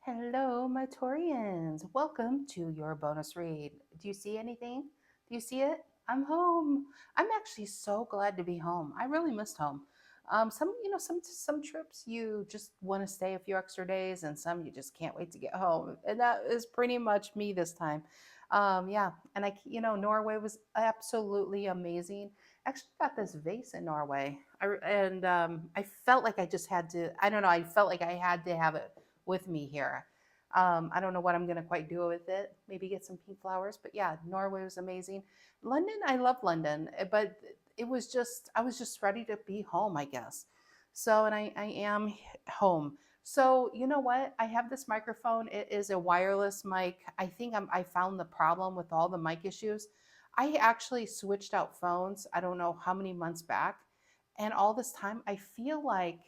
Hello, my Taurians. Welcome to your bonus read. Do you see anything? Do you see it? I'm home. I'm actually so glad to be home. I really missed home. Some trips you just want to stay a few extra days, and some you just can't wait to get home. And that is pretty much me this time. Yeah, and Norway was absolutely amazing. Actually, got this vase in Norway, I felt like I just had to. I don't know. I felt like I had to have it with me here. I don't know what I'm going to quite do with it. Maybe get some pink flowers. But yeah, Norway was amazing. London, I love London, but I was just ready to be home, I guess. So, and I am home. So, you know what? I have this microphone. It is a wireless mic. I found the problem with all the mic issues. I actually switched out phones, I don't know how many months back. And all this time, I feel like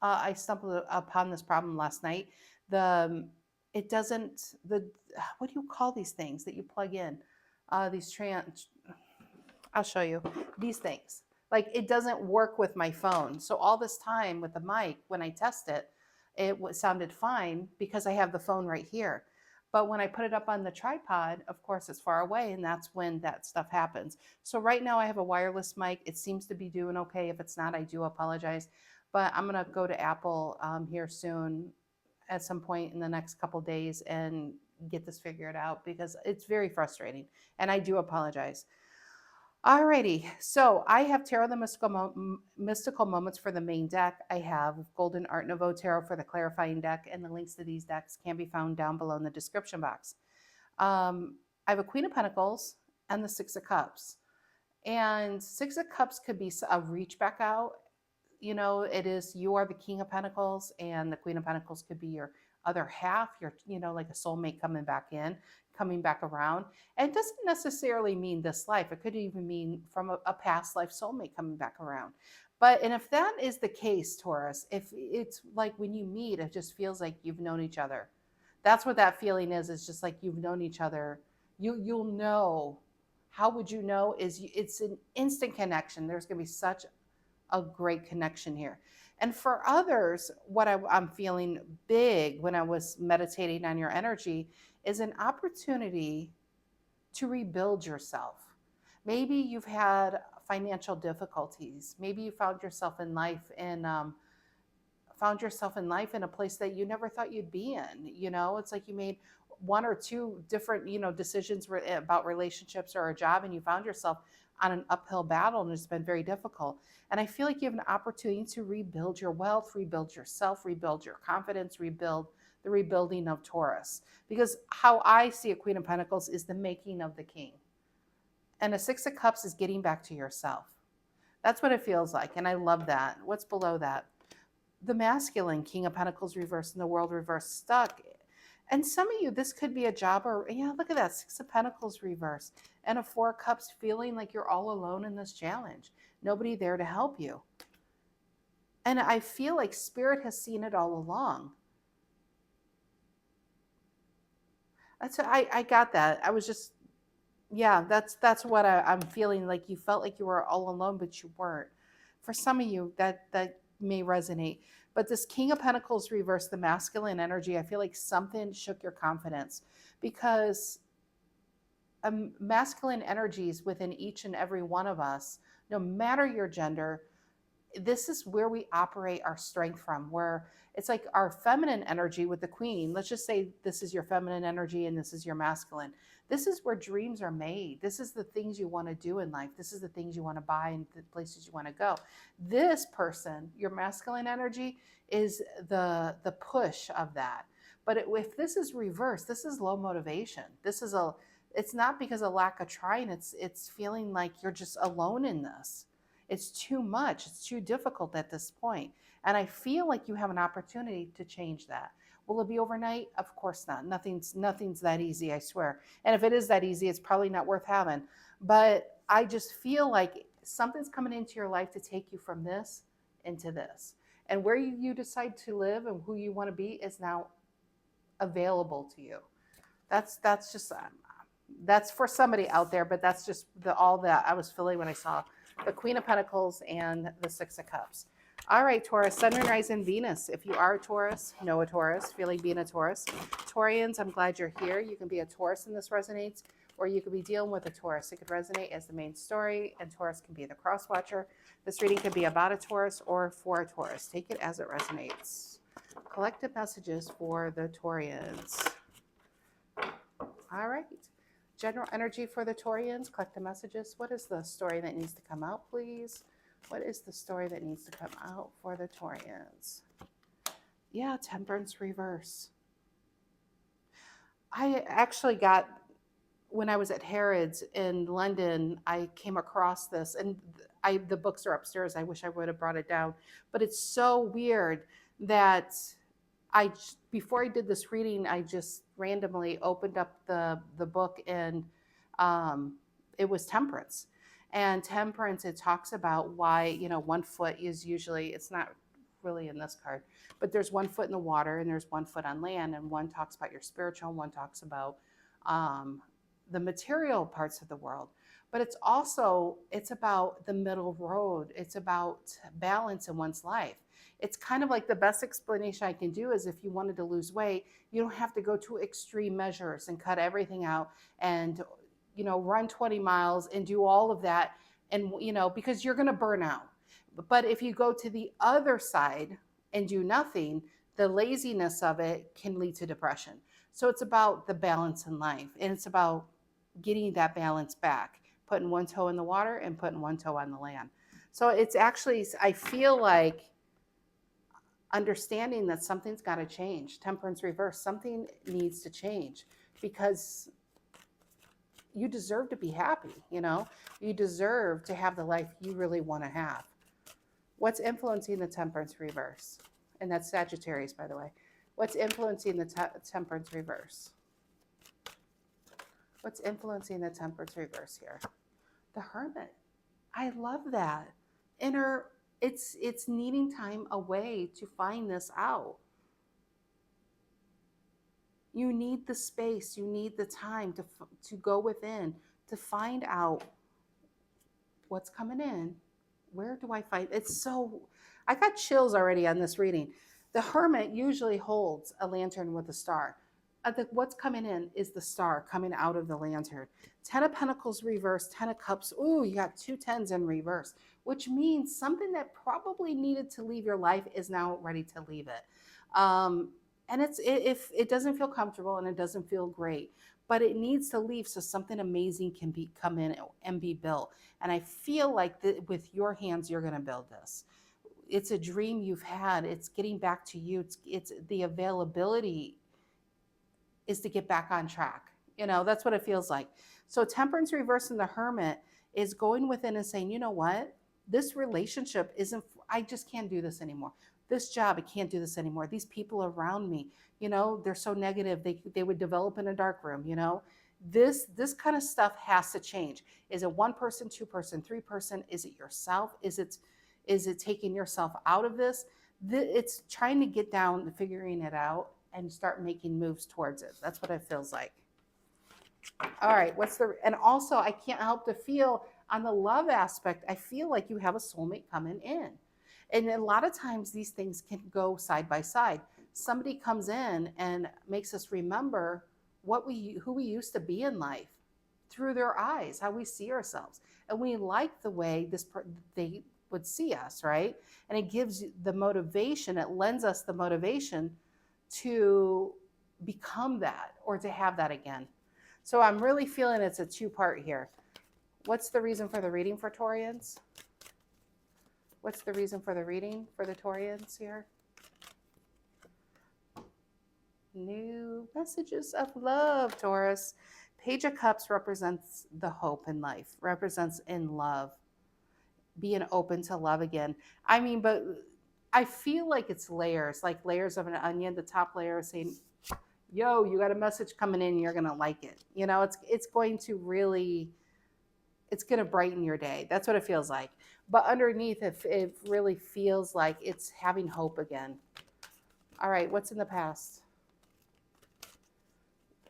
I stumbled upon this problem last night. The it doesn't the What do you call these things that you plug in? These trans. I'll show you these things. Like it doesn't work with my phone. So all this time with the mic, when I test it, sounded fine because I have the phone right here. But when I put it up on the tripod, of course, it's far away, and that's when that stuff happens. So right now I have a wireless mic. It seems to be doing okay. If it's not, I do apologize. But I'm gonna go to Apple here soon, at some point in the next couple days, and get this figured out because it's very frustrating. And I do apologize. Alrighty, so I have Tarot the Mystical Moments for the main deck. I have Golden Art Nouveau Tarot for the clarifying deck, and the links to these decks can be found down below in the description box. I have a Queen of Pentacles and the Six of Cups. And Six of Cups could be a reach back out. It is you are the King of Pentacles, and the Queen of Pentacles could be your other half, like a soulmate coming back around. And it doesn't necessarily mean this life. It could even mean from a past life soulmate coming back around. And if that is the case, Taurus, if it's like when you meet, it just feels like you've known each other. That's what that feeling is. It's just like you've known each other. You'll know. How would you know? It's an instant connection. There's going to be such a great connection here. And for others, what I'm feeling big when I was meditating on your energy is an opportunity to rebuild yourself. Maybe you've had financial difficulties. Maybe you found yourself in life in a place that you never thought you'd be in. It's like you made one or two different, decisions about relationships or a job, and you found yourself on an uphill battle, and it's been very difficult. And I feel like you have an opportunity to rebuild your wealth, rebuild yourself, rebuild your confidence, rebuild the rebuilding of Taurus. Because how I see a Queen of Pentacles is the making of the king. And a Six of Cups is getting back to yourself. That's what it feels like. And I love that. What's below that? The masculine, King of Pentacles reversed and the world reversed, stuck. And some of you, this could be a job, or yeah, look at that, Six of Pentacles reversed and a Four of Cups, feeling like you're all alone in this challenge. Nobody there to help you. And I feel like Spirit has seen it all along. I got that. I was just, yeah, that's what I'm feeling. Like you felt like you were all alone, but you weren't. For some of you, that may resonate. But this King of Pentacles reverse, the masculine energy, I feel like something shook your confidence, because masculine energies within each and every one of us, no matter your gender, this is where we operate our strength from, where it's like our feminine energy with the queen. Let's just say this is your feminine energy and this is your masculine. This is where dreams are made. This is the things you want to do in life. This is the things you want to buy and the places you want to go. This person, your masculine energy, is the push of that. But if this is reversed, this is low motivation. It's not because of lack of trying. It's feeling like you're just alone in this. It's too much. It's too difficult at this point. And I feel like you have an opportunity to change that. Will it be overnight? Of course not. Nothing's that easy, I swear. And if it is that easy, it's probably not worth having. But I just feel like something's coming into your life to take you from this into this. And where you decide to live and who you want to be is now available to you. That's just that's for somebody out there, but that's just all that I was feeling when I saw the Queen of Pentacles and the Six of Cups. All right, Taurus, Sun, Moon, Rising, Venus. If you are a Taurus, know a Taurus, feeling being a Taurus. Taurians, I'm glad you're here. You can be a Taurus and this resonates, or you could be dealing with a Taurus. It could resonate as the main story, and Taurus can be the cross watcher. This reading could be about a Taurus or for a Taurus. Take it as it resonates. Collective messages for the Taurians. All right. General energy for the Taurians. Collective messages. What is the story that needs to come out, please? What is the story that needs to come out for the Taurians? Yeah, Temperance reverse. I actually got, when I was at Harrods in London, I came across this, and the books are upstairs. I wish I would have brought it down, but it's so weird that before I did this reading, I just randomly opened up the book, and it was Temperance. And Temperance, it talks about why, one foot is usually, it's not really in this card, but there's one foot in the water and there's one foot on land, and one talks about your spiritual and one talks about the material parts of the world. But it's about the middle road. It's about balance in one's life. It's kind of like, the best explanation I can do is, if you wanted to lose weight, you don't have to go to extreme measures and cut everything out and run 20 miles and do all of that, and because you're going to burn out. But if you go to the other side and do nothing, the laziness of it can lead to depression. So it's about the balance in life, and it's about getting that balance back, putting one toe in the water and putting one toe on the land. So it's actually, I feel like, understanding that something's got to change. Temperance reverse, something needs to change, because you deserve to be happy. You deserve to have the life you really want to have. What's influencing the Temperance reverse? And that's Sagittarius, by the way. What's influencing the Temperance reverse? What's influencing the Temperance reverse here? The Hermit. I love that. It's needing time away to find this out. You need the space, you need the time to go within, to find out what's coming in. Where do I find I got chills already on this reading. The Hermit usually holds a lantern with a star. What's coming in is the star coming out of the lantern. 10 of Pentacles reverse, 10 of Cups. Ooh, you got 2 10s in reverse, which means something that probably needed to leave your life is now ready to leave it. And if it doesn't feel comfortable and it doesn't feel great, but it needs to leave so something amazing can come in and be built. And I feel like with your hands, you're going to build this. It's a dream you've had. It's getting back to you. It's the availability is to get back on track. That's what it feels like. So Temperance reverse in the Hermit is going within and saying, you know what? This relationship I just can't do this anymore. This job, I can't do this anymore. These people around me, they're so negative. They would develop in a dark room, This kind of stuff has to change. Is it one person, two person, three person? Is it yourself? Is it taking yourself out of this? It's trying to get down and figuring it out and start making moves towards it. That's what it feels like. All right, and also I can't help to feel on the love aspect, I feel like you have a soulmate coming in. And a lot of times these things can go side by side. Somebody comes in and makes us remember who we used to be in life through their eyes, how we see ourselves. And we like the way they would see us, right? And it gives the motivation, it lends us the motivation to become that or to have that again. So I'm really feeling it's a two-part here. What's the reason for the reading for Taurians? What's the reason for the reading for the Taurians here? New messages of love, Taurus. Page of Cups represents the hope in life, represents in love, being open to love again. But I feel like it's layers, like layers of an onion. The top layer is saying, yo, you got a message coming in, you're going to like it. It's going to really, it's going to brighten your day. That's what it feels like. But underneath, it really feels like it's having hope again. All right, what's in the past?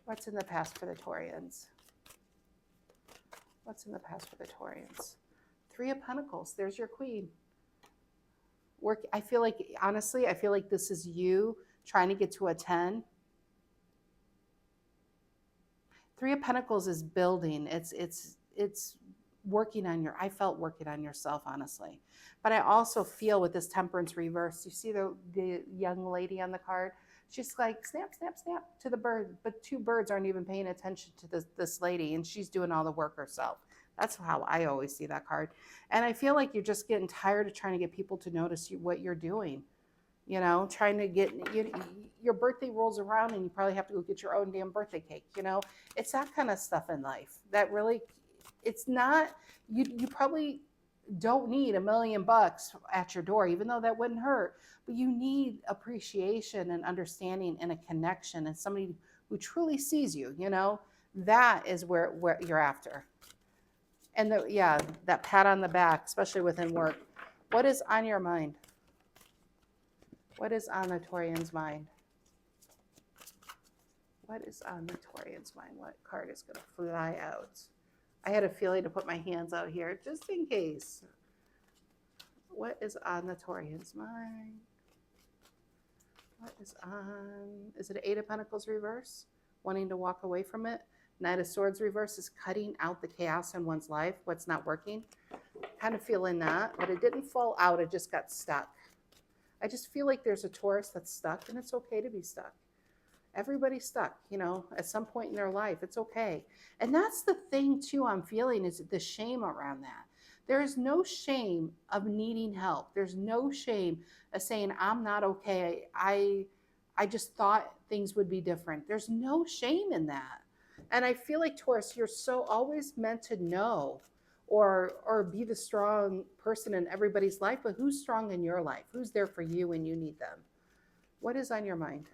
What's in the past for the Taurians? What's in the past for the Taurians? 3 of Pentacles. There's your queen. I feel like, honestly, I feel like this is you trying to get to a 10. Three of Pentacles is building. It's working on I felt working on yourself, honestly. But I also feel with this Temperance reverse, you see the young lady on the card? She's like, snap, snap, snap to the bird. But two birds aren't even paying attention to this lady, and she's doing all the work herself. That's how I always see that card. And I feel like you're just getting tired of trying to get people to notice what you're doing. You know, trying to get your birthday rolls around and you probably have to go get your own damn birthday cake. You know, it's that kind of stuff in life that really, it's not, you probably don't need $1,000,000 at your door, even though that wouldn't hurt, but you need appreciation and understanding and a connection and somebody who truly sees you. You know, that is where you're after. And that pat on the back, especially within work. What is on your mind? What is on the Taurian's mind? What is on the Taurian's mind? What card is going to fly out? I had a feeling to put my hands out here just in case. What is on the Taurian's mind? What is it an Eight of Pentacles reverse? Wanting to walk away from it. Knight of Swords reverse is cutting out the chaos in one's life. What's not working. Kind of feeling that, but it didn't fall out. It just got stuck. I just feel like there's a Taurus that's stuck, and it's okay to be stuck. Everybody's stuck, you know, at some point in their life. It's okay. And that's the thing, too, I'm feeling is the shame around that. There is no shame of needing help. There's no shame of saying, I'm not okay. I just thought things would be different. There's no shame in that. And I feel like, Taurus, you're so always meant to know or be the strong person in everybody's life, but who's strong in your life? Who's there for you when you need them? What is on your mind?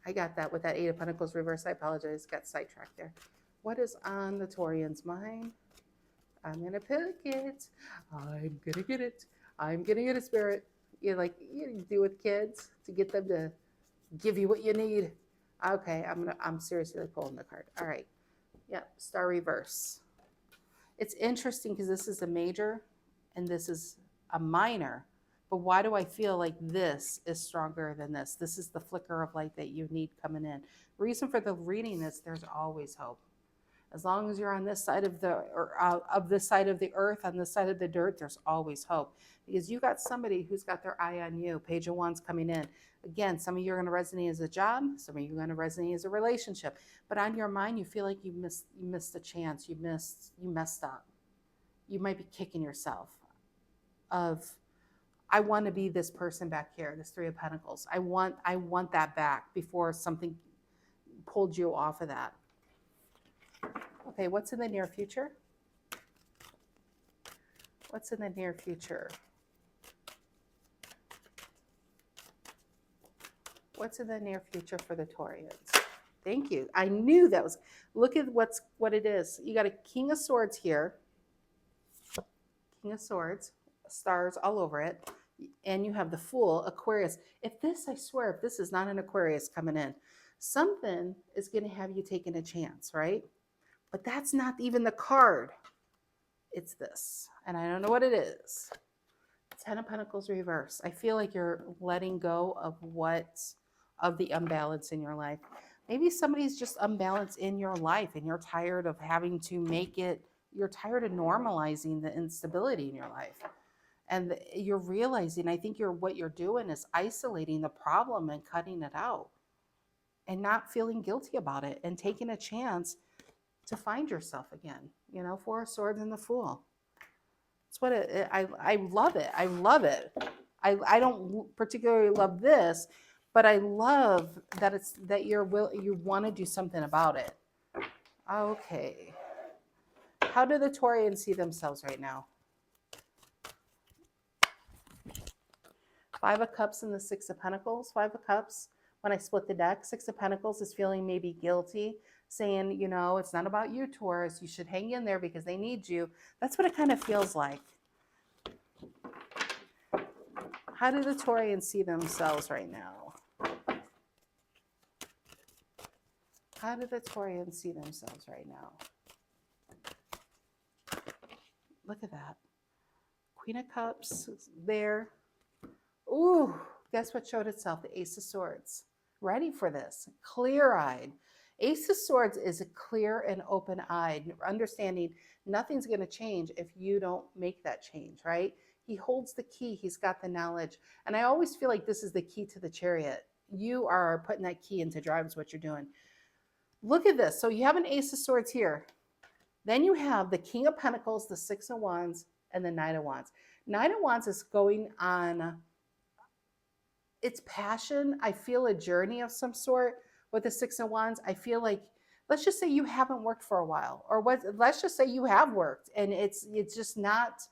I got that with that Eight of Pentacles reverse. I apologize, got sidetracked there. What is on the Taurian's mind? I'm going to pick it. I'm going to get it. I'm going to get a spirit. You do with kids to get them to give you what you need. Okay, I'm seriously pulling the card. All right. Yep, Star reverse. It's interesting because this is a major and this is a minor. But why do I feel like this is stronger than this? This is the flicker of light that you need coming in. Reason for the reading is there's always hope. As long as you're on this side of this side of the earth, on this side of the dirt, there's always hope. Because you got somebody who's got their eye on you. Page of Wands coming in. Again, some of you are going to resonate as a job. Some of you are going to resonate as a relationship. But on your mind, you feel like you missed a chance. You messed up. You might be kicking yourself of, I want to be this person back here, this Three of Pentacles. I want that back before something pulled you off of that. Okay, what's in the near future? What's in the near future? What's in the near future for the Taurians? Thank you. I knew that was, look at what it is. You got a King of Swords here. King of Swords, stars all over it. And you have the Fool, Aquarius. I swear, if this is not an Aquarius coming in, something is going to have you taking a chance, right? But that's not even the card. It's this. And I don't know what it is. Ten of Pentacles reverse. I feel like you're letting go of the imbalance in your life. Maybe somebody's just unbalanced in your life and you're tired of having to you're tired of normalizing the instability in your life. And you're realizing, I think what you're doing is isolating the problem and cutting it out and not feeling guilty about it and taking a chance to find yourself again. You know, Four of Swords and the Fool. It's what I love it. I love it. I don't particularly love this, but I love that you want to do something about it. Okay. How do the Taurians see themselves right now? Five of Cups and the Six of Pentacles. Five of Cups, when I split the deck, Six of Pentacles is feeling maybe guilty, saying, you know, it's not about you, Taurus. You should hang in there because they need you. That's what it kind of feels like. How do the Taurians see themselves right now? How do the Taurians see themselves right now? Look at that. Queen of Cups there. Ooh, guess what showed itself? The Ace of Swords. Ready for this. Clear-eyed. Ace of Swords is a clear and open-eyed, understanding nothing's going to change if you don't make that change, right? He holds the key. He's got the knowledge. And I always feel like this is the key to the chariot. You are putting that key into drive is what you're doing. Look at this. So you have an Ace of Swords here. Then you have the King of Pentacles, the Six of Wands, and the Knight of Wands. Knight of Wands is going on its passion. I feel a journey of some sort with the Six of Wands. I feel like, let's just say you haven't worked for a while, or what? Let's just say you have worked and it's just not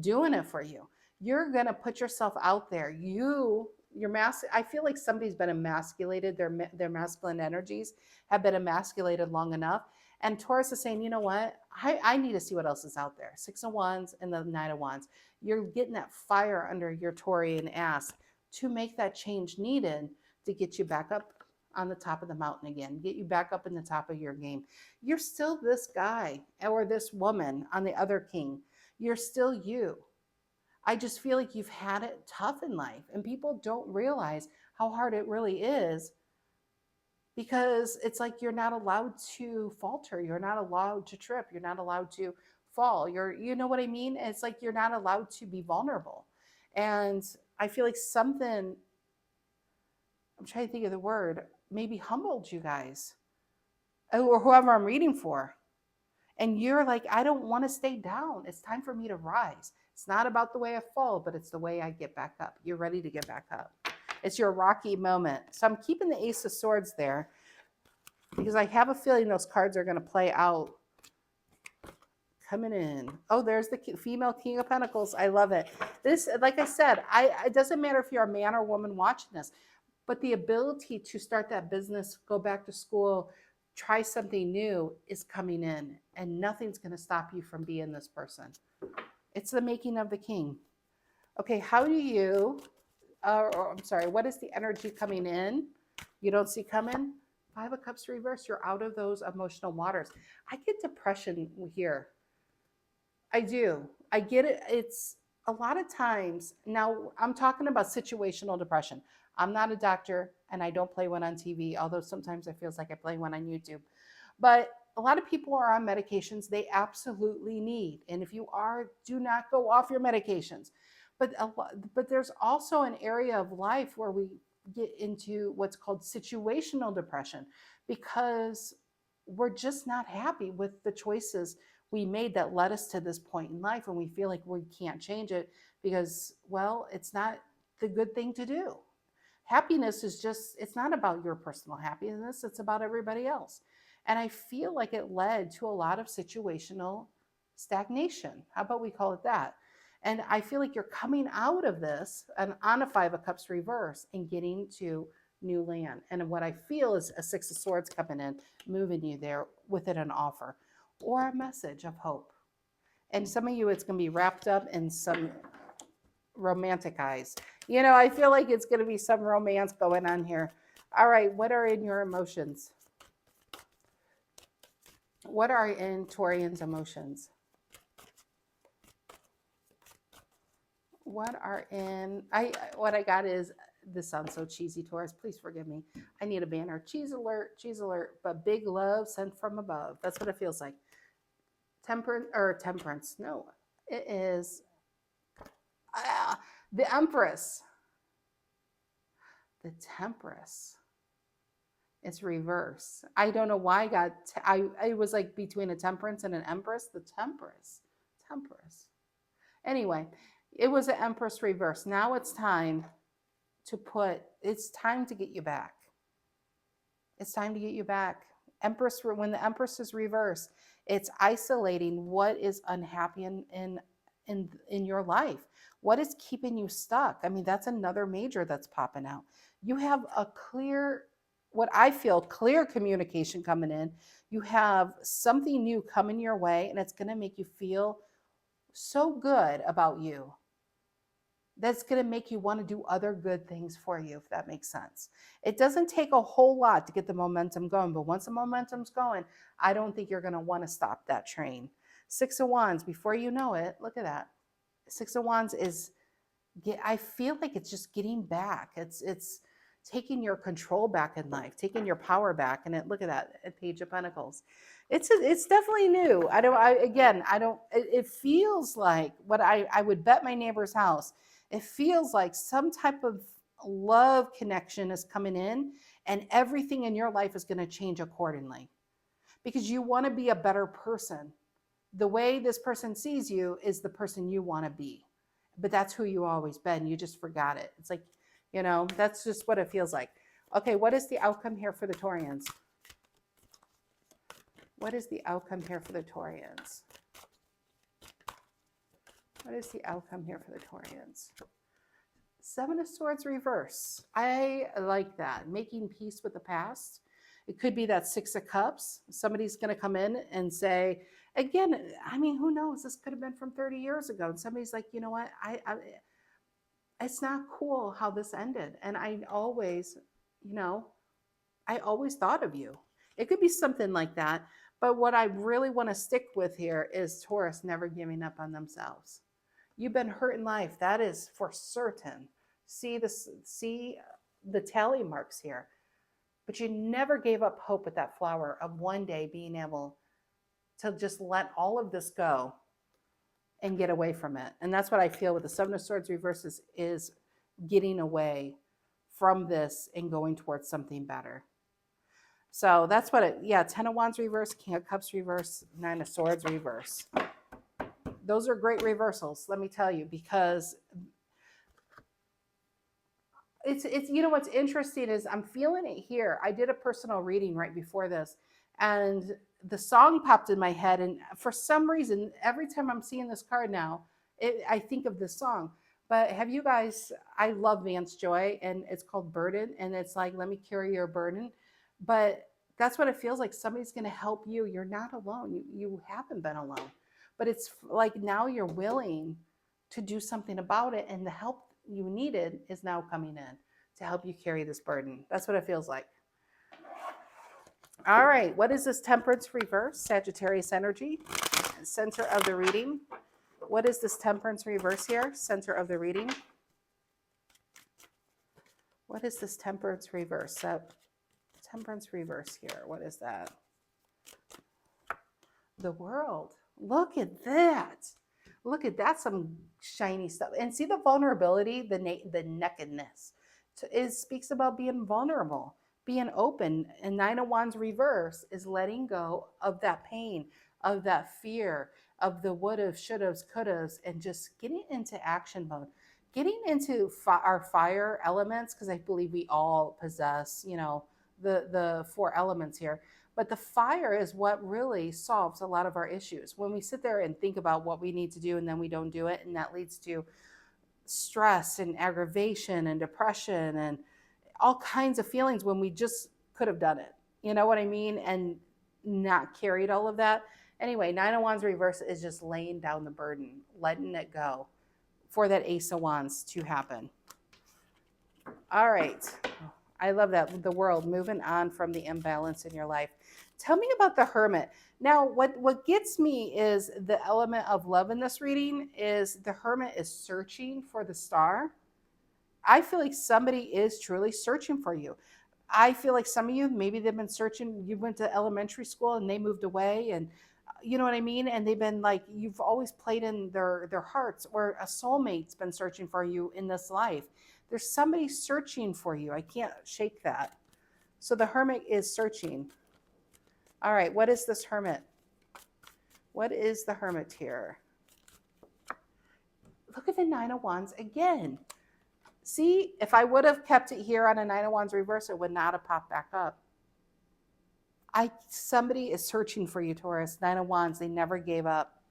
doing it for you. You're gonna put yourself out there. I feel like somebody's been emasculated. Their masculine energies have been emasculated long enough. And Taurus is saying, you know what? I need to see what else is out there. Six of Wands and the Knight of Wands. You're getting that fire under your Taurian ass to make that change needed to get you back up on the top of the mountain again, get you back up in the top of your game. You're still this guy or this woman on the other king. You're still you. I just feel like you've had it tough in life and people don't realize how hard it really is, because it's like you're not allowed to falter. You're not allowed to trip. You're not allowed to fall. You know what I mean? It's like you're not allowed to be vulnerable. And I feel like something, I'm trying to think of the word, maybe humbled you guys or whoever I'm reading for. And you're like, I don't want to stay down. It's time for me to rise. It's not about the way I fall, but it's the way I get back up. You're ready to get back up. It's your rocky moment. So I'm keeping the Ace of Swords there because I have a feeling those cards are going to play out. Coming in. Oh, there's the female King of Pentacles. I love it. This, like I said, it doesn't matter if you're a man or woman watching this, but the ability to start that business, go back to school, try something new is coming in, and nothing's going to stop you from being this person. It's the making of the king. Okay, how do you, what is the energy coming in? You don't see coming? Five of Cups reverse. You're out of those emotional waters. I get depression here. I do. I get it. It's a lot of times. Now, I'm talking about situational depression. I'm not a doctor and I don't play one on TV, although sometimes it feels like I play one on YouTube. But a lot of people are on medications they absolutely need. And if you are, do not go off your medications. But there's also an area of life where we get into what's called situational depression because we're just not happy with the choices we made that led us to this point in life, and we feel like we can't change it because, well, it's not the good thing to do. Happiness is just, it's not about your personal happiness, it's about everybody else. And I feel like it led to a lot of situational stagnation. How about we call it that? And I feel like you're coming out of this and on a Five of Cups reverse and getting to new land. And what I feel is a Six of Swords coming in, moving you there with it, an offer or a message of hope. And some of you, it's going to be wrapped up in some romantic eyes. You know, I feel like it's going to be some romance going on here. All right, what are in your emotions? What are in Taurian's emotions? What are in, what I got is, this sounds so cheesy, Taurus, please forgive me. I need a banner. Cheese alert, but big love sent from above. That's what it feels like. Temperance. No, it is the Empress. The Temperance. It's reverse. I don't know why I got, I was like between a Temperance and an Empress. The Temperance. Anyway, it was an Empress reverse. Now it's time it's time to get you back. It's time to get you back. Empress, when the Empress is reversed, it's isolating what is unhappy in your life. What is keeping you stuck? I mean, that's another major that's popping out. You have a clear, what I feel, clear communication coming in. You have something new coming your way, and it's going to make you feel so good about you. That's going to make you want to do other good things for you, if that makes sense. It doesn't take a whole lot to get the momentum going, but once the momentum's going, I don't think you're going to want to stop that train. Six of Wands, before you know it, look at that. Six of Wands is I feel like it's just getting back. It's taking your control back in life, taking your power back. And look at that, a Page of Pentacles. It's definitely new. I don't. It feels like what I would bet my neighbor's house. It feels like some type of love connection is coming in, and everything in your life is going to change accordingly because you want to be a better person. The way this person sees you is the person you want to be, but that's who you always been. You just forgot it. It's like, that's just what it feels like. Okay, what is the outcome here for the Taurians? What is the outcome here for the Taurians? What is the outcome here for the Taurians? Seven of Swords reverse. I like that. Making peace with the past. It could be that Six of Cups. Somebody's going to come in and say, again, I mean, who knows? This could have been from 30 years ago. And somebody's like, you know what? It's not cool how this ended. And I always thought of you. It could be something like that. But what I really want to stick with here is Taurus never giving up on themselves. You've been hurt in life. That is for certain. See the tally marks here. But you never gave up hope with that flower of one day being able to just let all of this go and get away from it. And that's what I feel with the Seven of Swords reverses is getting away from this and going towards something better. So that's what Ten of Wands reverse, King of Cups reverse, Nine of Swords reverse. Those are great reversals, let me tell you, because it's what's interesting is I'm feeling it here. I did a personal reading right before this, and the song popped in my head, and for some reason, every time I'm seeing this card now, I think of this song. But have you guys, I love Vance Joy, and it's called Burden, and it's like, let me carry your burden. But that's what it feels like. Somebody's going to help you. You're not alone. You haven't been alone. But it's like now you're willing to do something about it, and the help you needed is now coming in to help you carry this burden. That's what it feels like. All right, what is this Temperance reverse? Sagittarius energy, center of the reading. What is this Temperance reverse here? Center of the reading. What is this Temperance reverse? Temperance reverse here. What is that? The World. Look at that. Look at that, some shiny stuff. And see the vulnerability, the nakedness. It speaks about being vulnerable, being open. And Nine of Wands reverse is letting go of that pain, of that fear, of the would've, should've, could've, and just getting into action mode. Getting into our fire elements, because I believe we all possess, the four elements here. But the fire is what really solves a lot of our issues. When we sit there and think about what we need to do and then we don't do it, and that leads to stress and aggravation and depression and all kinds of feelings when we just could have done it. You know what I mean? And not carried all of that. Anyway, Nine of Wands reverse is just laying down the burden, letting it go for that Ace of Wands to happen. All right. I love that. The World, moving on from the imbalance in your life. Tell me about the Hermit. Now, what gets me is the element of love in this reading is the Hermit is searching for the star. I feel like somebody is truly searching for you. I feel like some of you, maybe they've been searching. You went to elementary school and they moved away, and you know what I mean? And they've been like, you've always played in their hearts, or a soulmate's been searching for you in this life. There's somebody searching for you. I can't shake that. So the Hermit is searching. All right, what is this Hermit? What is the Hermit here? Look at the Nine of Wands again. See, if I would have kept it here on a Nine of Wands reverse, it would not have popped back up. Somebody is searching for you, Taurus. Nine of Wands, they never gave up.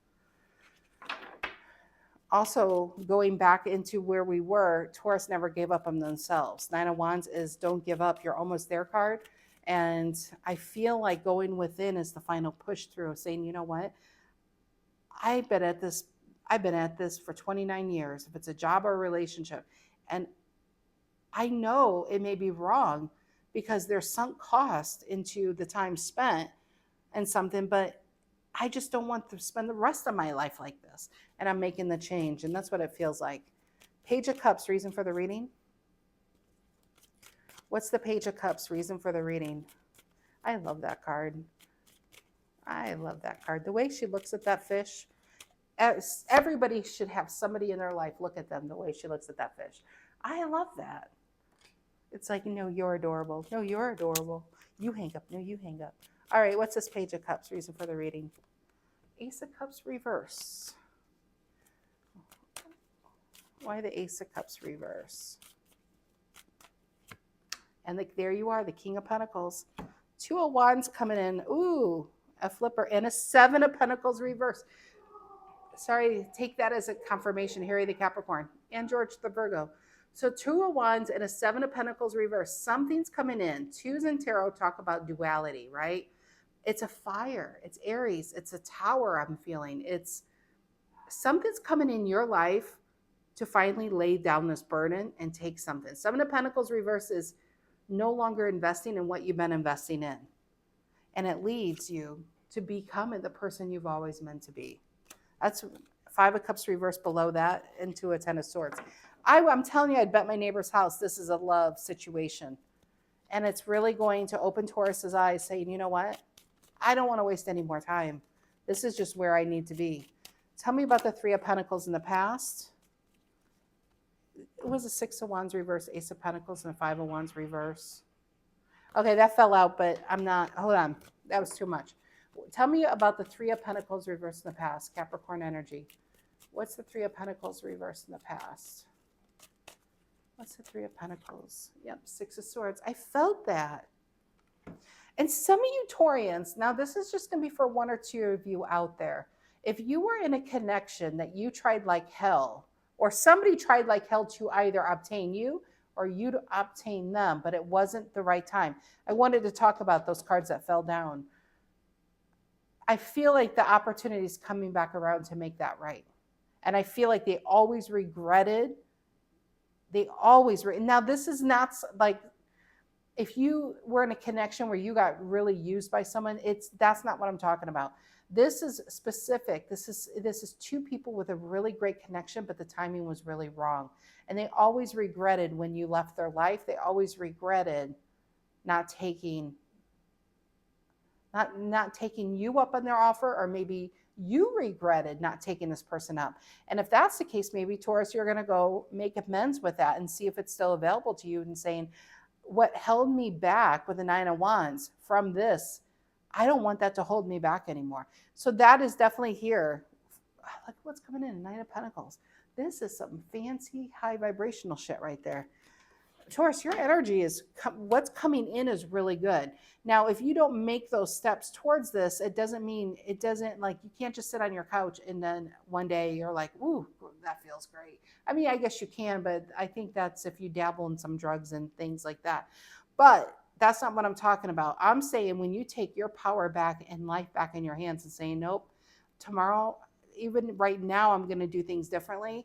Also, going back into where we were, Taurus never gave up on themselves. Nine of Wands is don't give up. You're almost there card. And I feel like going within is the final push through of saying, you know what? I've been at this for 29 years, if it's a job or a relationship. And I know it may be wrong because there's sunk cost into the time spent and something, but I just don't want to spend the rest of my life like this. And I'm making the change. And that's what it feels like. Page of Cups, reason for the reading. What's the Page of Cups, reason for the reading? I love that card. I love that card. The way she looks at that fish. Everybody should have somebody in their life look at them the way she looks at that fish. I love that. It's like, no, you're adorable. No, you're adorable. You hang up. No, you hang up. All right, what's this Page of Cups, reason for the reading? Ace of Cups reverse. Why the Ace of Cups reverse? And there you are, the King of Pentacles. 2 of Wands coming in. Ooh, a flipper. And a 7 of Pentacles reverse. Sorry, take that as a confirmation. Harry the Capricorn and George the Virgo. So 2 of Wands and a 7 of Pentacles reverse. Something's coming in. 2s in tarot talk about duality, right? It's a fire. It's Aries. It's a tower I'm feeling. It's something's coming in your life to finally lay down this burden and take something. 7 of Pentacles reverse is no longer investing in what you've been investing in. And it leads you to becoming the person you've always meant to be. That's 5 of Cups reverse below that into a 10 of Swords. I'm telling you, I'd bet my neighbor's house this is a love situation. And it's really going to open Taurus's eyes saying, you know what? I don't want to waste any more time. This is just where I need to be. Tell me about the 3 of Pentacles in the past. It was a 6 of Wands reverse, Ace of Pentacles, and a 5 of Wands reverse. Okay, that fell out, but I'm not, hold on. That was too much. Tell me about the 3 of Pentacles reversed in the past, Capricorn energy. What's the 3 of Pentacles reversed in the past? What's the 3 of Pentacles? Yep, 6 of Swords. I felt that. And some of you Taurians, now this is just going to be for 1 or 2 of you out there. If you were in a connection that you tried like hell, or somebody tried like hell to either obtain you or you to obtain them, but it wasn't the right time. I wanted to talk about those cards that fell down. I feel like the opportunity is coming back around to make that right. And I feel like they always regretted. Now this is not like, if you were in a connection where you got really used by someone, that's not what I'm talking about. This is specific. This is 2 people with a really great connection, but the timing was really wrong. And they always regretted when you left their life. They always regretted not taking you up on their offer, or maybe you regretted not taking this person up. And if that's the case, maybe Taurus, you're going to go make amends with that and see if it's still available to you, and saying, what held me back with the 9 of Wands from this, I don't want that to hold me back anymore. So that is definitely here. Look what's coming in, 9 of Pentacles. This is some fancy high vibrational shit right there. Taurus, your energy is, what's coming in is really good. Now, if you don't make those steps towards this, it doesn't like, you can't just sit on your couch and then one day you're like, ooh, that feels great. I mean, I guess you can, but I think that's if you dabble in some drugs and things like that. But that's not what I'm talking about. I'm saying when you take your power back and life back in your hands and saying, nope, tomorrow, even right now, I'm going to do things differently.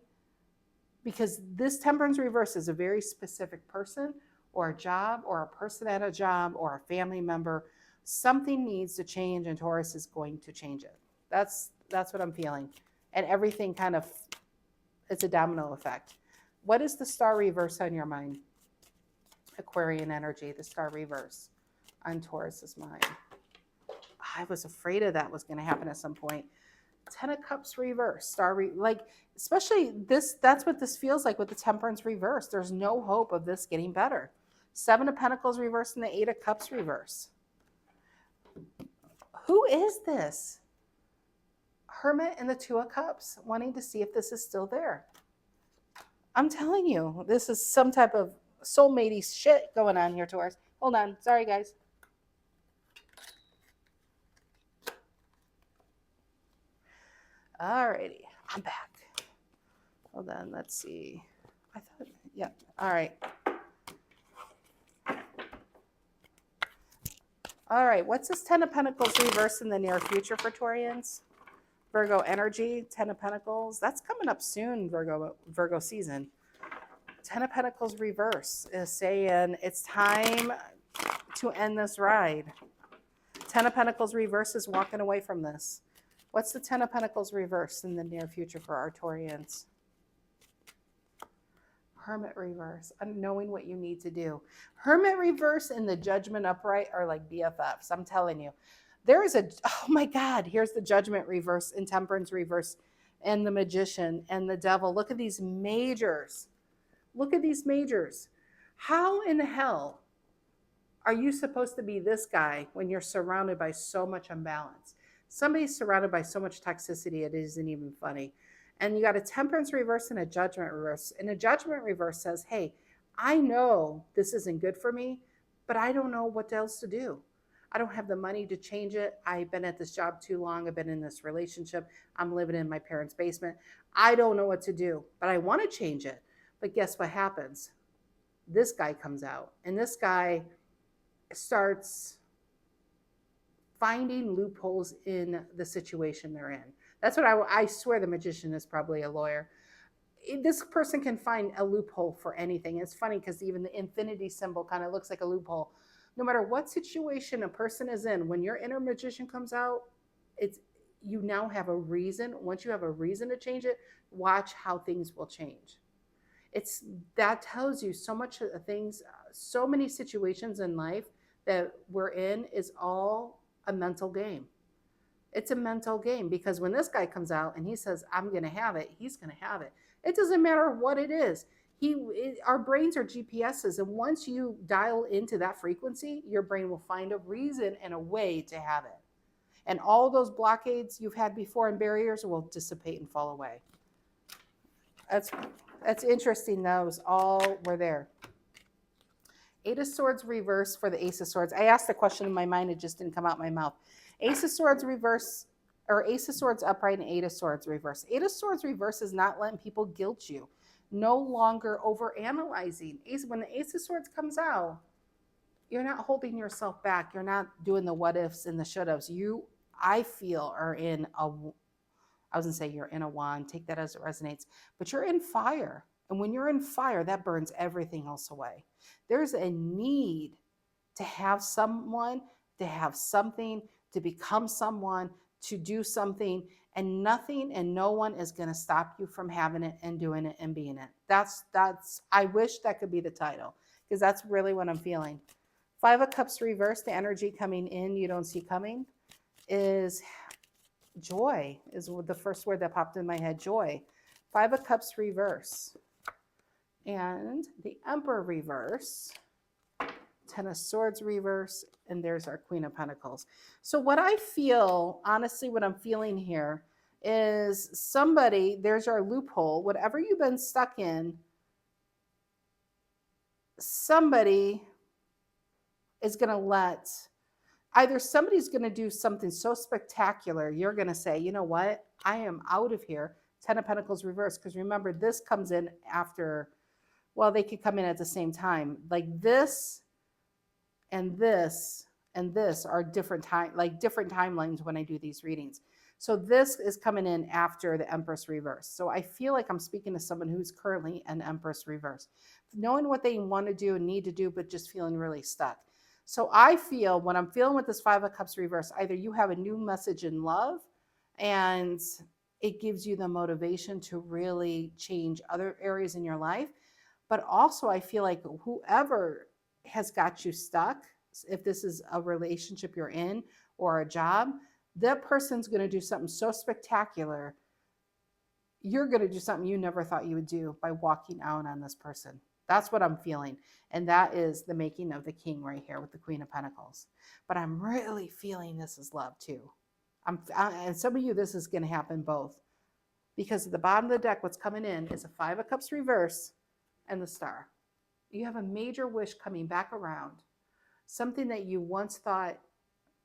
Because this Temperance reverse is a very specific person or a job or a person at a job or a family member. Something needs to change, and Taurus is going to change it. That's what I'm feeling. And everything kind of, it's a domino effect. What is the Star reverse on your mind? Aquarian energy, the Star reverse on Taurus's mind. I was afraid of that was going to happen at some point. 10 of Cups reverse, especially this, that's what this feels like with the Temperance reverse. There's no hope of this getting better. 7 of Pentacles reverse and the 8 of Cups reverse. Who is this? Hermit and the 2 of Cups, wanting to see if this is still there. I'm telling you, this is some type of soulmate-y shit going on here, Taurus. Hold on. Sorry, guys. Alrighty, I'm back. Hold on, let's see. Yeah, all right. All right, what's this 10 of Pentacles reverse in the near future for Taurians? Virgo energy, 10 of Pentacles. That's coming up soon, Virgo season. 10 of Pentacles reverse is saying it's time to end this ride. 10 of Pentacles reverse is walking away from this. What's the Ten of Pentacles reverse in the near future for our Taurians? Hermit reverse, knowing what you need to do. Hermit reverse and the Judgment upright are like BFFs. I'm telling you. There is oh my God, here's the Judgment reverse and Temperance reverse and the Magician and the Devil. Look at these majors. Look at these majors. How in the hell are you supposed to be this guy when you're surrounded by so much imbalance? Somebody's surrounded by so much toxicity, it isn't even funny. And you got a Temperance reverse and a Judgment reverse. And a Judgment reverse says, hey, I know this isn't good for me, but I don't know what else to do. I don't have the money to change it. I've been at this job too long. I've been in this relationship. I'm living in my parents' basement. I don't know what to do, but I want to change it. But guess what happens? This guy comes out, and this guy starts finding loopholes in the situation they're in. That's what I swear the Magician is probably a lawyer. This person can find a loophole for anything. It's funny because even the infinity symbol kind of looks like a loophole. No matter what situation a person is in, when your inner Magician comes out, it's you now have a reason. Once you have a reason to change it, watch how things will change. That tells you so much of things, so many situations in life that we're in is all a mental game. It's a mental game because when this guy comes out and he says, I'm going to have it, he's going to have it. It doesn't matter what it is. Our brains are GPSs. And once you dial into that frequency, your brain will find a reason and a way to have it. And all those blockades you've had before and barriers will dissipate and fall away. That's interesting. Those all were there. Eight of Swords reverse for the Ace of Swords. I asked the question in my mind. It just didn't come out my mouth. Ace of Swords reverse, or Ace of Swords upright and Eight of Swords reverse. Eight of Swords reverse is not letting people guilt you. No longer overanalyzing. When the Ace of Swords comes out, you're not holding yourself back. You're not doing the what ifs and the should haves. You, I feel, are in a, I was going to say you're in a wand. Take that as it resonates. But you're in fire. And when you're in fire, that burns everything else away. There's a need to have someone, to have something, to become someone, to do something, and nothing and no one is going to stop you from having it and doing it and being it. That's I wish that could be the title, because that's really what I'm feeling. Five of Cups reverse, the energy coming in you don't see coming, is joy, is the first word that popped in my head, joy. Five of Cups reverse. And the Emperor reverse, Ten of Swords reverse, and there's our Queen of Pentacles. So what I feel, honestly, what I'm feeling here is somebody, there's our loophole, whatever you've been stuck in, somebody is going to let, either somebody's going to do something so spectacular, you're going to say, you know what, I am out of here. Ten of Pentacles reverse, because remember, this comes in after, well, they could come in at the same time. Like this and this and this are different timelines when I do these readings. So this is coming in after the Empress reverse. So I feel like I'm speaking to someone who's currently an Empress reverse, knowing what they want to do and need to do, but just feeling really stuck. So I feel when I'm feeling with this Five of Cups reverse, either you have a new message in love and it gives you the motivation to really change other areas in your life. But also I feel like whoever has got you stuck, if this is a relationship you're in or a job, that person's going to do something so spectacular. You're going to do something you never thought you would do by walking out on this person. That's what I'm feeling. And that is the making of the king right here with the Queen of Pentacles. But I'm really feeling this is love too. And some of you, this is going to happen both. Because at the bottom of the deck, what's coming in is a Five of Cups reverse and the Star. You have a major wish coming back around. Something that you once thought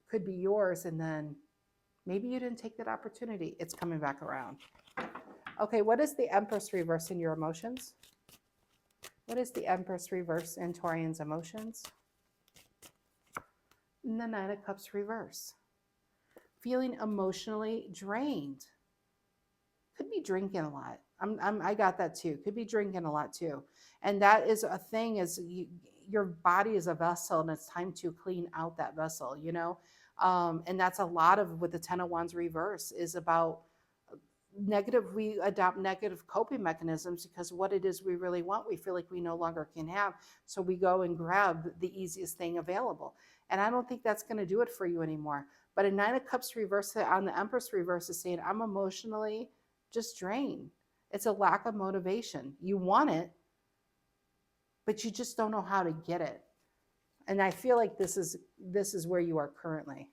could be yours, and then maybe you didn't take that opportunity. It's coming back around. Okay, what is the Empress reverse in your emotions? What is the Empress reverse in Taurian's emotions? And the Nine of Cups reverse. Feeling emotionally drained. Could be drinking a lot. I got that too. Could be drinking a lot too. And that is a thing, is your body is a vessel and it's time to clean out that vessel, you know. And that's a lot of what the Ten of Wands reverse is about. Negative, we adopt negative coping mechanisms because what it is we really want, we feel like we no longer can have. So we go and grab the easiest thing available. And I don't think that's going to do it for you anymore. But a Nine of Cups reverse on the Empress reverse is saying, I'm emotionally just drained. It's a lack of motivation. You want it, but you just don't know how to get it. And I feel like this is where you are currently.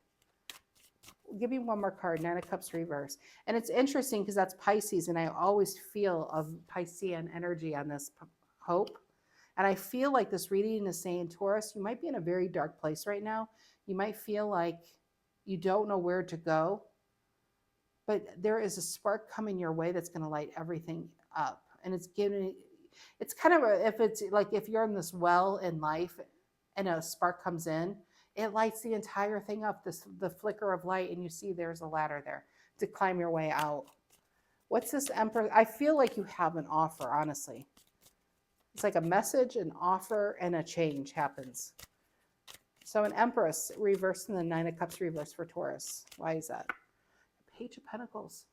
Give me one more card, Nine of Cups reverse. And it's interesting because that's Pisces, and I always feel of Piscean energy on this hope. And I feel like this reading is saying, Taurus, you might be in a very dark place right now. You might feel like you don't know where to go, but there is a spark coming your way that's going to light everything up. And it's kind of if it's like if you're in this well in life and a spark comes in, it lights the entire thing up, the flicker of light, and you see there's a ladder there to climb your way out. What's this Emperor? I feel like you have an offer, honestly. It's like a message, an offer, and a change happens. So an Empress reversed and the Nine of Cups reversed for Taurus. Why is that? Page of Pentacles.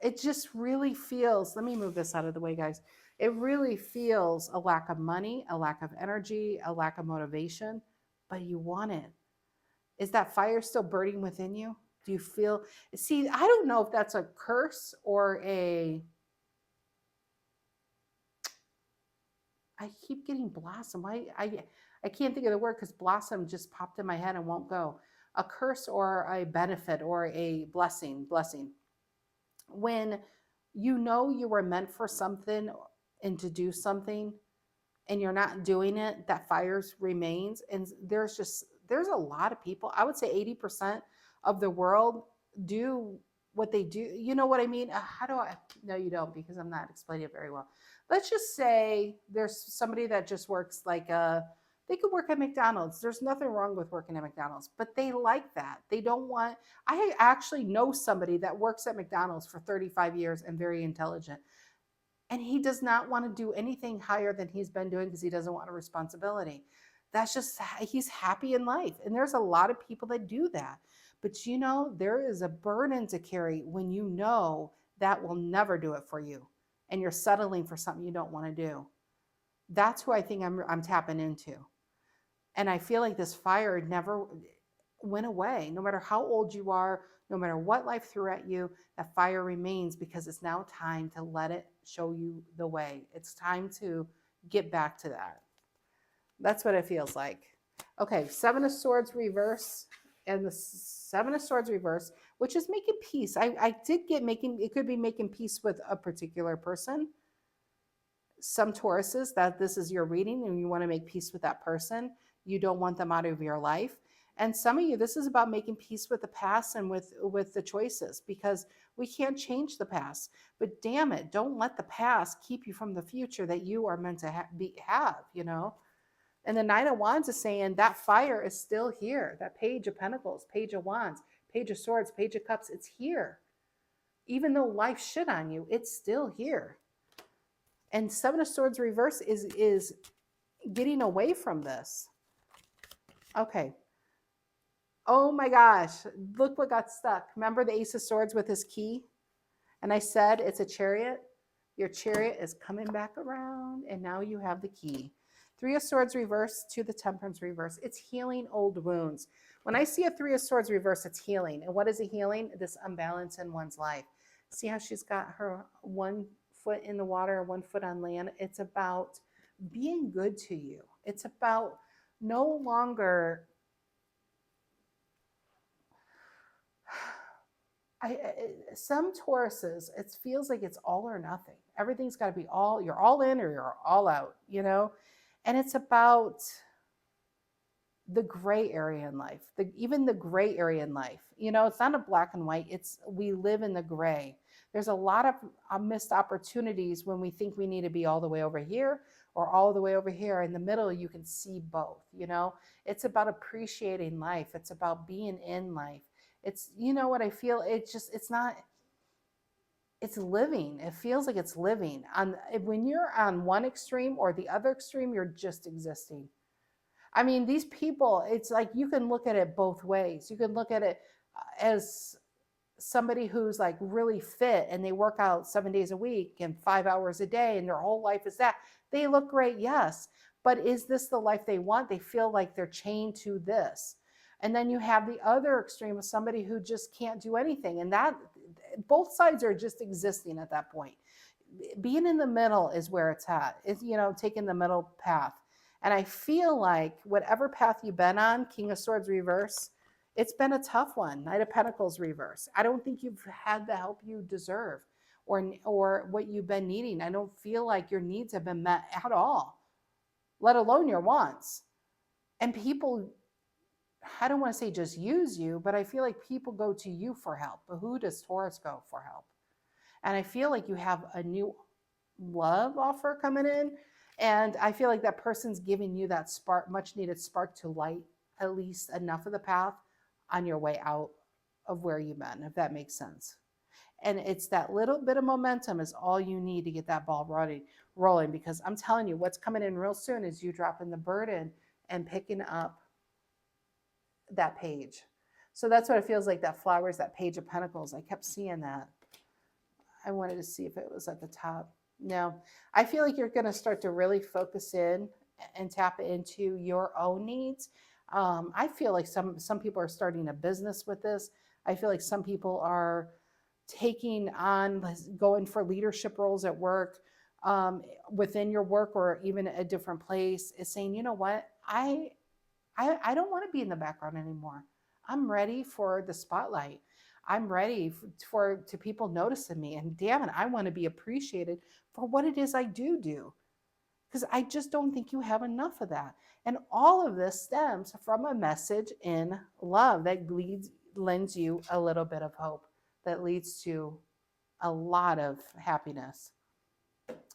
It just really feels, let me move this out of the way, guys. It really feels a lack of money, a lack of energy, a lack of motivation, but you want it. Is that fire still burning within you? Do you feel, see, I don't know if that's a curse or I keep getting blossom. I can't think of the word because blossom just popped in my head and won't go. A curse or a benefit or a blessing. When you know you were meant for something and to do something and you're not doing it, that fire remains. And there's a lot of people, I would say 80% of the world do what they do. You know what I mean? How do I? No, you don't, because I'm not explaining it very well. Let's just say there's somebody that just works like they could work at McDonald's. There's nothing wrong with working at McDonald's, but they like that. They don't want, I actually know somebody that works at McDonald's for 35 years and very intelligent. And he does not want to do anything higher than he's been doing because he doesn't want a responsibility. That's just, he's happy in life. And there's a lot of people that do that. But you know, there is a burden to carry when you know that will never do it for you and you're settling for something you don't want to do. That's who I think I'm tapping into. And I feel like this fire never went away. No matter how old you are, no matter what life threw at you, that fire remains because it's now time to let it show you the way. It's time to get back to that. That's what it feels like. Okay, Seven of Swords reverse and the Seven of Swords reverse, which is making peace. I did get making, it could be making peace with a particular person. Some Tauruses, that this is your reading and you want to make peace with that person. You don't want them out of your life. And some of you, this is about making peace with the past and with the choices, because we can't change the past. But damn it, don't let the past keep you from the future that you are meant to have, you know? And the Nine of Wands is saying that fire is still here. That Page of Pentacles, Page of Wands, Page of Swords, Page of Cups, it's here. Even though life shit on you, it's still here. And Seven of Swords reverse is getting away from this. Okay. Oh my gosh, look what got stuck. Remember the Ace of Swords with his key? And I said it's a chariot. Your chariot is coming back around, and now you have the key. Three of Swords reverse to the Temperance reverse. It's healing old wounds. When I see a Three of Swords reverse, it's healing. And what is it healing? This imbalance in one's life. See how she's got her one foot in the water, one foot on land? It's about being good to you. It's about no longer... some Tauruses, it feels like it's all or nothing. Everything's got to be all, you're all in or you're all out, you know? And it's about the gray area in life, even the gray area in life. You know, it's not a black and white, it's we live in the gray. There's a lot of missed opportunities when we think we need to be all the way over here or all the way over here. In the middle, you can see both, you know? It's about appreciating life. It's about being in life. It's, you know what I feel? It's living. It feels like it's living. When you're on one extreme or the other extreme, you're just existing. I mean, these people, it's like you can look at it both ways. You can look at it as somebody who's like really fit and they work out 7 days a week and 5 hours a day and their whole life is that. They look great, yes. But is this the life they want? They feel like they're chained to this. And then you have the other extreme of somebody who just can't do anything. And that both sides are just existing at that point. Being in the middle is where it's at. It's, taking the middle path. And I feel like whatever path you've been on, King of Swords reverse, it's been a tough one. Knight of Pentacles reverse. I don't think you've had the help you deserve or what you've been needing. I don't feel like your needs have been met at all, let alone your wants. And people, I don't want to say just use you, but I feel like people go to you for help. But who does Taurus go for help? And I feel like you have a new love offer coming in. And I feel like that person's giving you that spark, much needed spark to light at least enough of the path on your way out of where you've been, if that makes sense. And it's that little bit of momentum is all you need to get that ball rolling, because I'm telling you, what's coming in real soon is you dropping the burden and picking up that page. So that's what it feels like, that flowers, that page of pentacles. I kept seeing that. I wanted to see if it was at the top. No, I feel like you're going to start to really focus in and tap into your own needs. I feel like some people are starting a business with this. I feel like some people are taking on, going for leadership roles at work, within your work or even a different place, is saying, you know what, I don't want to be in the background anymore. I'm ready for the spotlight. I'm ready to people noticing me. And damn it, I want to be appreciated for what it is I do. Because I just don't think you have enough of that. And all of this stems from a message in love that lends you a little bit of hope, that leads to a lot of happiness.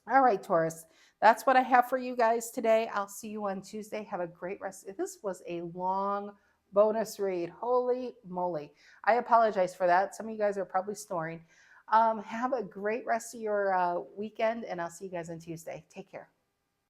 All right, Taurus, that's what I have for you guys today. I'll see you on Tuesday. Have a great rest. This was a long bonus read. Holy moly. I apologize for that. Some of you guys are probably snoring. Have a great rest of your weekend, and I'll see you guys on Tuesday. Take care.